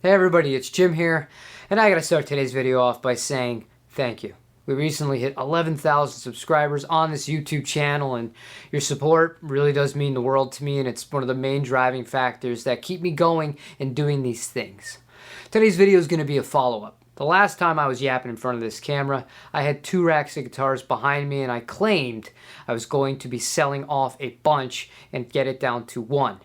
Hey everybody, it's Jim here, and I gotta start today's video off by saying thank you. We recently hit 11,000 subscribers on this YouTube channel, and your support really does mean the world to me, and it's one of the main driving factors that keep me going and doing these things. Today's video is going to be a follow-up. The last time I was yapping in front of this camera, I had 2 racks of guitars behind me, and I claimed I was going to be selling off a bunch and get it down to 1.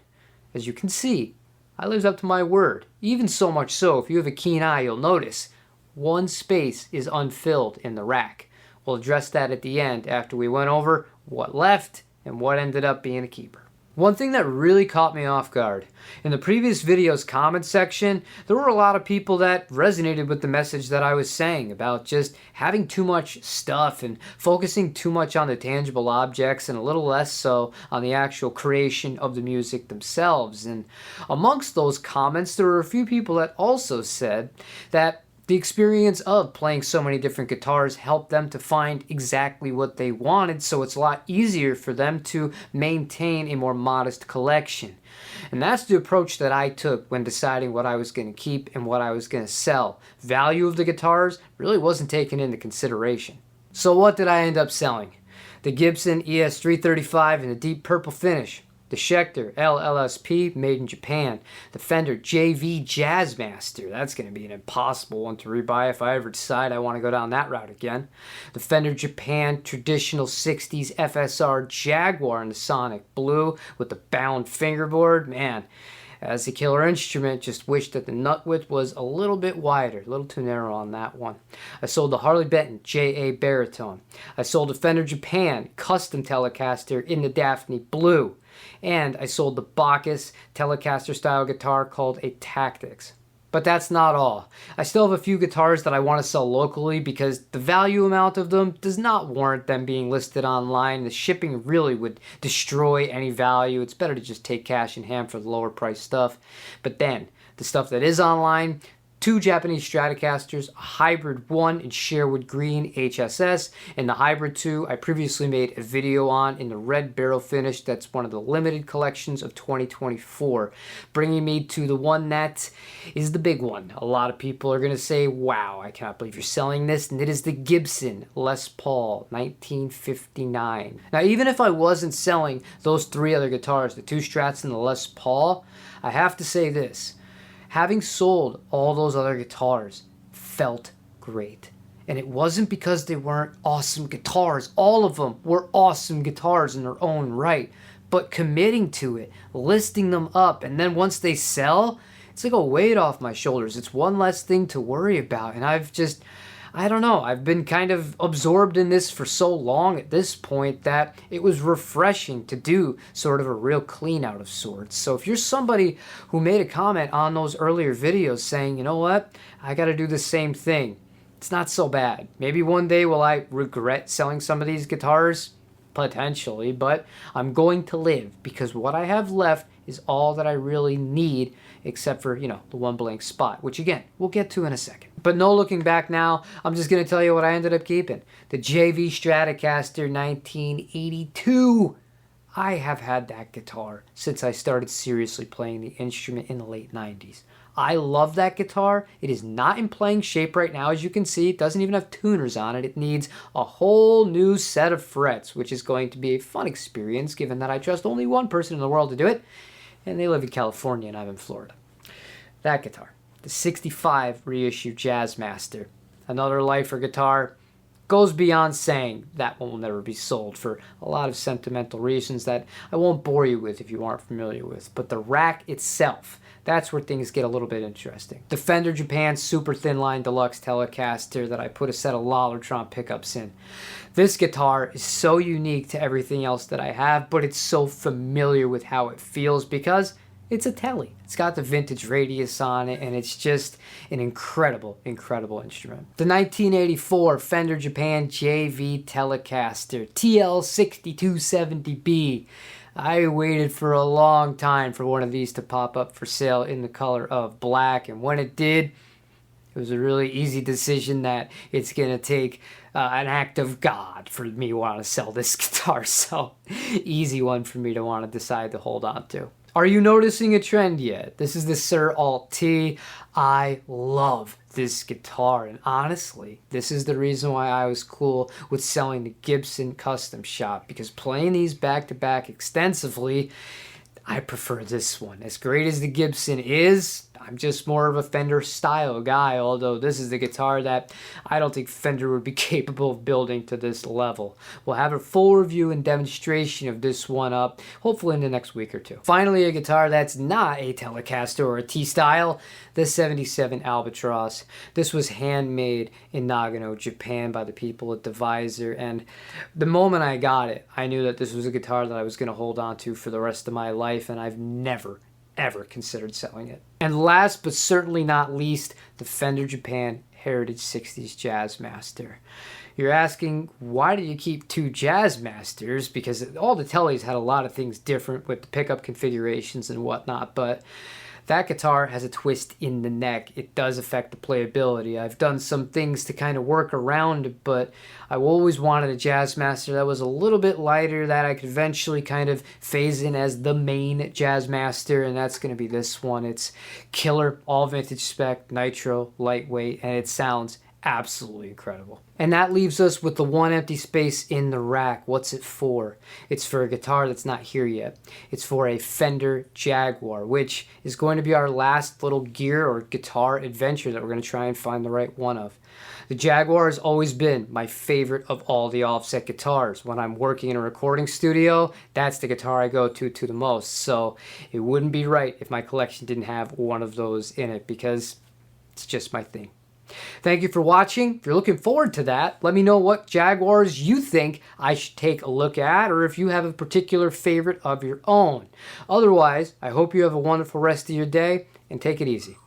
As you can see, I lived up to my word. Even so much so, if you have a keen eye, you'll notice 1 space is unfilled in the rack. We'll address that at the end after we went over what left and what ended up being a keeper. One thing that really caught me off guard, in the previous video's comment section, there were a lot of people that resonated with the message that I was saying about just having too much stuff and focusing too much on the tangible objects and a little less so on the actual creation of the music themselves. And amongst those comments, there were a few people that also said that the experience of playing so many different guitars helped them to find exactly what they wanted, so it's a lot easier for them to maintain a more modest collection. And that's the approach that I took when deciding what I was going to keep and what I was going to sell. Value of the guitars really wasn't taken into consideration. So what did I end up selling? The Gibson ES335 in a deep purple finish. The Schecter LLSP made in Japan. The Fender JV Jazzmaster. That's going to be an impossible one to rebuy if I ever decide I want to go down that route again. The Fender Japan traditional 60s FSR Jaguar in the Sonic Blue with the bound fingerboard. Man, as a killer instrument, just wish that the nut width was a little bit wider, a little too narrow on that one. I sold the Harley Benton JA Baritone. I sold the Fender Japan custom Telecaster in the Daphne Blue. And I sold the Bacchus Telecaster style guitar called a Tactics. But that's not all. I still have a few guitars that I want to sell locally because the value amount of them does not warrant them being listed online. The shipping really would destroy any value. It's better to just take cash in hand for the lower price stuff. But then, the stuff that is online, 2 Japanese Stratocasters, a Hybrid 1 in Sherwood Green HSS, and the Hybrid 2 I previously made a video on in the red barrel finish. That's one of the limited collections of 2024. Bringing me to the one that is the big one. A lot of people are going to say, wow, I cannot believe you're selling this, and it is the Gibson Les Paul 1959. Now, even if I wasn't selling those 3 other guitars, the 2 Strats and the Les Paul, I have to say this. Having sold all those other guitars felt great. And it wasn't because they weren't awesome guitars. All of them were awesome guitars in their own right. But committing to it, listing them up, and then once they sell, it's like a weight off my shoulders. It's one less thing to worry about. And I don't know, I've been kind of absorbed in this for so long at this point that it was refreshing to do sort of a real clean out of sorts. So if you're somebody who made a comment on those earlier videos saying, you know what, I got to do the same thing, it's not so bad. Maybe one day will I regret selling some of these guitars? Potentially, but I'm going to live because what I have left is all that I really need, except for, the one blank spot, which again, we'll get to in a second. But no looking back now, I'm just going to tell you what I ended up keeping. The JV Stratocaster 1982. I have had that guitar since I started seriously playing the instrument in the late 90s. I love that guitar. It is not in playing shape right now, as you can see. It doesn't even have tuners on it. It needs a whole new set of frets, which is going to be a fun experience, given that I trust only one person in the world to do it, and they live in California and I'm in Florida. That guitar, the 65 reissue Jazzmaster, another lifer guitar. Goes beyond saying that one will never be sold for a lot of sentimental reasons that I won't bore you with if you aren't familiar with. But the rack itself, that's where things get a little bit interesting. The Fender Japan Super Thin Line Deluxe Telecaster that I put a set of Lollartron pickups in. This guitar is so unique to everything else that I have, but it's so familiar with how it feels because it's a Tele. It's got the vintage radius on it, and it's just an incredible, incredible instrument. The 1984 Fender Japan JV Telecaster TL6270B. I waited for a long time for one of these to pop up for sale in the color of black, and when it did, it was a really easy decision that it's going to take an act of God for me to want to sell this guitar. So, easy one for me to want to decide to hold on to. Are you noticing a trend yet? This is the Sir Alt T. I love this guitar, and honestly, this is the reason why I was cool with selling the Gibson Custom Shop, because playing these back to back extensively, I prefer this one. As great as the Gibson is, I'm just more of a Fender style guy, although this is the guitar that I don't think Fender would be capable of building to this level. We'll have a full review and demonstration of this one up, hopefully in the next week or two. Finally, a guitar that's not a Telecaster or a T-style, the 77 Albatross. This was handmade in Nagano, Japan by the people at Divisor, and the moment I got it, I knew that this was a guitar that I was going to hold on to for the rest of my life, and I've never ever considered selling it. And last but certainly not least, the Fender Japan Heritage 60s Jazzmaster. You're asking, why do you keep two Jazzmasters? Because all the Tellies had a lot of things different with the pickup configurations and whatnot, but that guitar has a twist in the neck. It does affect the playability. I've done some things to kind of work around it, but I always wanted a Jazzmaster that was a little bit lighter, that I could eventually kind of phase in as the main Jazzmaster, and that's going to be this one. It's killer, all vintage spec, nitro, lightweight, and it sounds absolutely incredible. And that leaves us with the one empty space in the rack. What's it for? It's for a guitar that's not here yet. It's for a Fender Jaguar, which is going to be our last little gear or guitar adventure that we're going to try and find the right one of. The Jaguar has always been my favorite of all the offset guitars. When I'm working in a recording studio, that's the guitar I go to the most. So it wouldn't be right if my collection didn't have one of those in it, because it's just my thing. Thank you for watching. If you're looking forward to that, let me know what Jaguars you think I should take a look at, or if you have a particular favorite of your own. Otherwise, I hope you have a wonderful rest of your day, and take it easy.